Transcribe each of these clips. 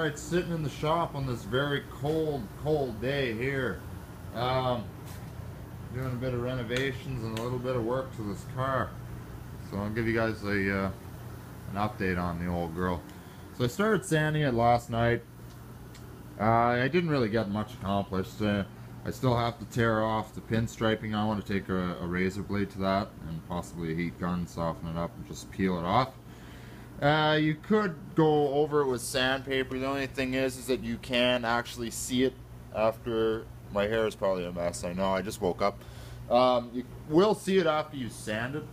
Alright, sitting in the shop on this very cold day here. Doing a bit of renovations and a little bit of work to this car. So I'll give you guys an update on the old girl. So I started sanding it last night. I didn't really get much accomplished. I still have to tear off the pinstriping. I want to take a razor blade to that and possibly a heat gun, soften it up and just peel it off. You could go over it with sandpaper. The only thing is that you can actually see it after. My hair is probably a mess, I know, I just woke up. You will see it after you sand it,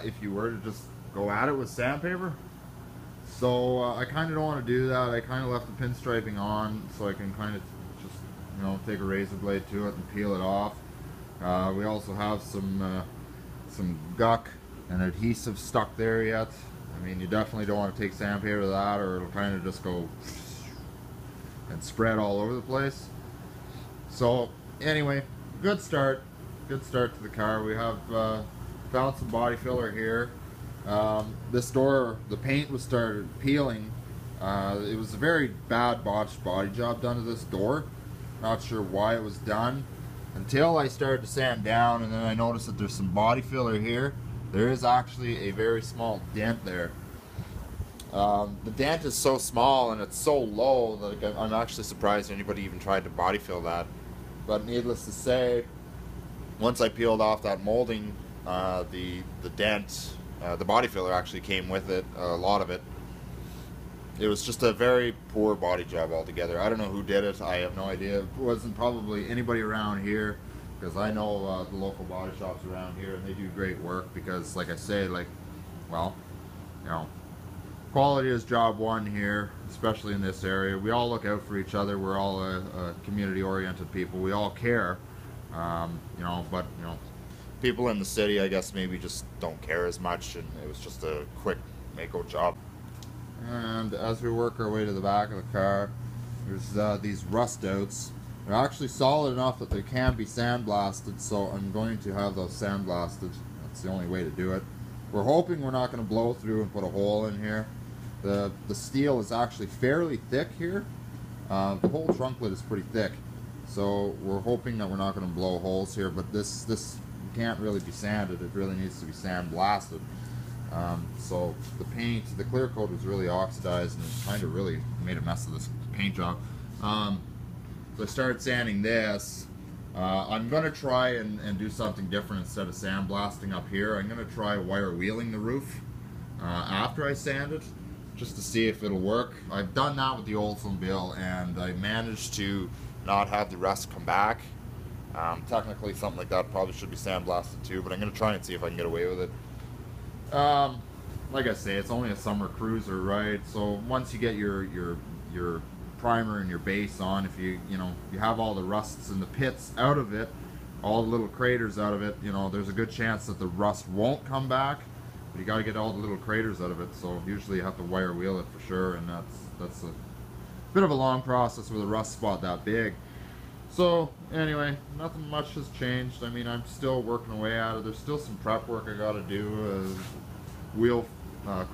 if you were to just go at it with sandpaper. So I kind of don't want to do that. I kind of left the pinstriping on so I can kind of just, you know, take a razor blade to it and peel it off. We also have some guck and adhesive stuck there yet. I mean, you definitely don't want to take sandpaper to that, or it'll kind of just go and spread all over the place. So anyway, good start to the car. We have found some body filler here. This door, the paint was started peeling. It was a very bad botched body job done to this door. Not sure why it was done until I started to sand down, and then I noticed that there's some body filler here. There is actually a very small dent there. The dent is so small and it's so low that I'm actually surprised anybody even tried to body fill that. But needless to say, once I peeled off that molding, the dent, the body filler actually came with it, a lot of it. It was just a very poor body job altogether. I don't know who did it. I have no idea. It wasn't probably anybody around here, because I know the local body shops around here, and they do great work. Because, like I say, well, you know, quality is job one here, especially in this area. We all look out for each other. We're all community-oriented people. We all care, you know. But you know, people in the city, I guess, maybe just don't care as much, and it was just a quick make-out job. And as we work our way to the back of the car, there's these rust outs. They're actually solid enough that they can be sandblasted, so I'm going to have those sandblasted. That's the only way to do it. We're hoping we're not going to blow through and put a hole in here. The steel is actually fairly thick here. The whole trunk lid is pretty thick, so we're hoping that we're not going to blow holes here. But this can't really be sanded. It really needs to be sandblasted. So the paint, the clear coat was really oxidized, and it kind of really made a mess of this paint job. So I started sanding this. I'm going to try and do something different. Instead of sandblasting up here, I'm going to try wire wheeling the roof after I sand it, just to see if it'll work. I've done that with the Oldsmobile, and I managed to not have the rust come back. Technically something like that probably should be sandblasted too, but I'm going to try and see if I can get away with it. Like I say, it's only a summer cruiser, right? So once you get your primer and your base on, if you have all the rusts and the pits out of it, all the little craters out of it, you know, there's a good chance that the rust won't come back. But you got to get all the little craters out of it, so usually you have to wire wheel it for sure, and that's a bit of a long process with a rust spot that big. So anyway, nothing much has changed. I mean, I'm still working away at it. There's still some prep work I got to do. Wheel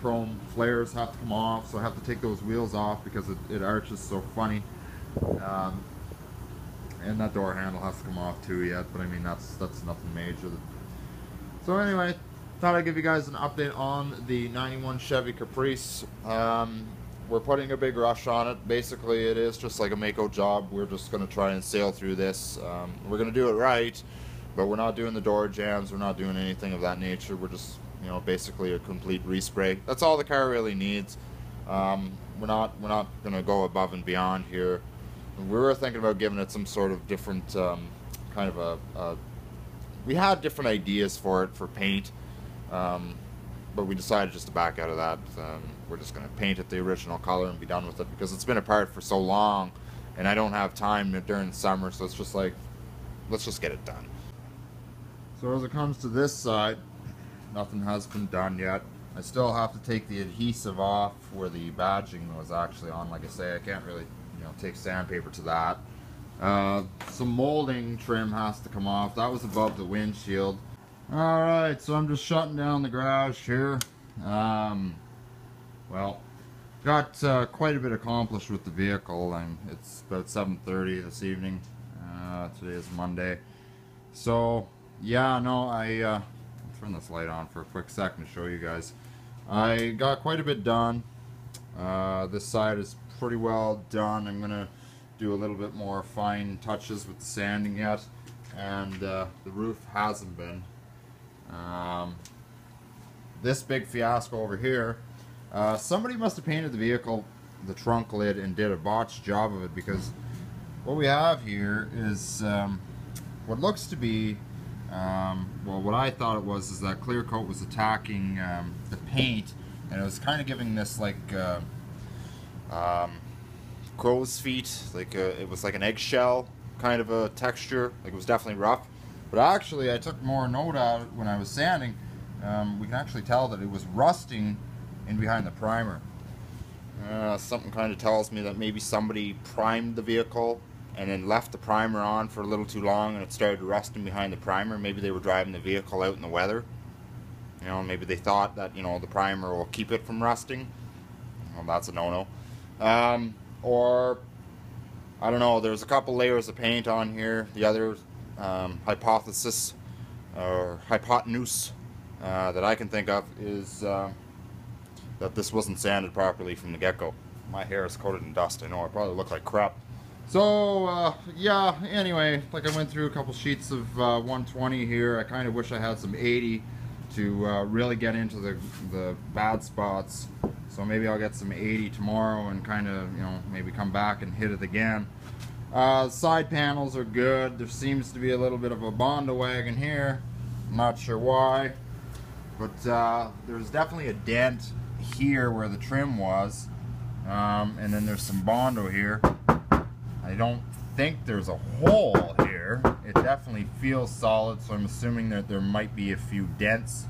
chrome flares have to come off, so I have to take those wheels off because it arches so funny. And that door handle has to come off too yet, but I mean that's nothing major. So anyway, thought I'd give you guys an update on the 91 Chevy Caprice. We're putting a big rush on it. Basically, it is just like a make-out job. We're just going to try and sail through this. We're going to do it right, but we're not doing the door jams. We're not doing anything of that nature. We're just, you know, basically a complete respray. That's all the car really needs. We're not going to go above and beyond here. We were thinking about giving it some sort of different kind of we had different ideas for it for paint. But we decided just to back out of that. We're just going to paint it the original color and be done with it, because it's been apart for so long and I don't have time during the summer, so it's just like, let's just get it done. So as it comes to this side, nothing has been done yet. I still have to take the adhesive off where the badging was actually on. Like I say, I can't really, you know, take sandpaper to that. Some molding trim has to come off. That was above the windshield. Alright, so I'm just shutting down the garage here. Well, got quite a bit accomplished with the vehicle, and it's about 7:30 this evening. Today is Monday. So, yeah, no, I'll turn this light on for a quick second to show you guys. I got quite a bit done. This side is pretty well done. I'm gonna do a little bit more fine touches with the sanding yet, and the roof hasn't been. This big fiasco over here, somebody must have painted the vehicle, the trunk lid, and did a botched job of it, because what we have here is what looks to be, well, what I thought it was is that clear coat was attacking the paint, and it was kind of giving this like crow's feet, like it was like an eggshell kind of a texture, like it was definitely rough. But actually, I took more note out of it when I was sanding. We can actually tell that it was rusting in behind the primer. Something kind of tells me that maybe somebody primed the vehicle and then left the primer on for a little too long, and it started rusting behind the primer. Maybe they were driving the vehicle out in the weather. You know, maybe they thought that, you know, the primer will keep it from rusting. Well, that's a no-no. Or, I don't know, there's a couple layers of paint on here. The other hypothesis, or hypotenuse, that I can think of is that this wasn't sanded properly from the get-go. My hair is coated in dust. I know I probably look like crap. So, yeah, anyway, like I went through a couple sheets of 120 here. I kind of wish I had some 80 to really get into the bad spots. So maybe I'll get some 80 tomorrow and kind of, you know, maybe come back and hit it again. Side panels are good. There seems to be a little bit of a Bondo wagon here. I'm not sure why. But there's definitely a dent here where the trim was. And then there's some Bondo here. I don't think there's a hole here. It definitely feels solid, so I'm assuming that there might be a few dents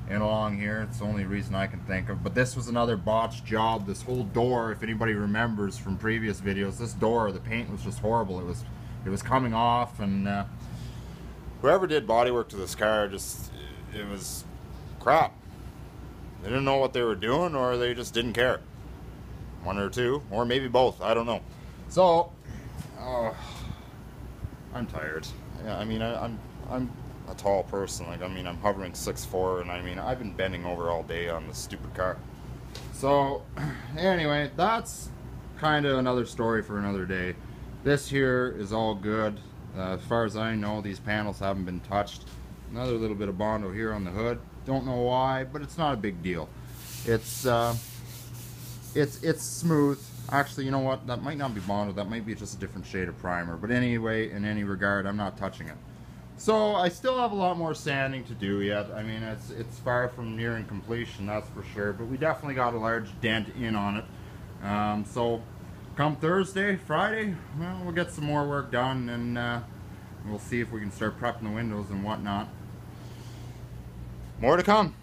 in along here. It's the only reason I can think of. But this was another botched job. This whole door, if anybody remembers from previous videos, this door, the paint was just horrible. It was coming off, and whoever did bodywork to this car, just, it was crap. They didn't know what they were doing, or they just didn't care. One or two, or maybe both. I don't know. So, I'm tired. Yeah, I mean, I'm a tall person. Like, I mean, I'm hovering 6'4", and I mean, I've been bending over all day on this stupid car. So, anyway, that's kind of another story for another day. This here is all good. As far as I know, these panels haven't been touched. Another little bit of Bondo here on the hood. Don't know why, but it's not a big deal. It's smooth. Actually, you know what? That might not be Bondo. That might be just a different shade of primer. But anyway, in any regard, I'm not touching it. So I still have a lot more sanding to do yet. I mean, it's far from nearing completion, that's for sure. But we definitely got a large dent in on it. So come Thursday, Friday, well, we'll get some more work done, and we'll see if we can start prepping the windows and whatnot. More to come.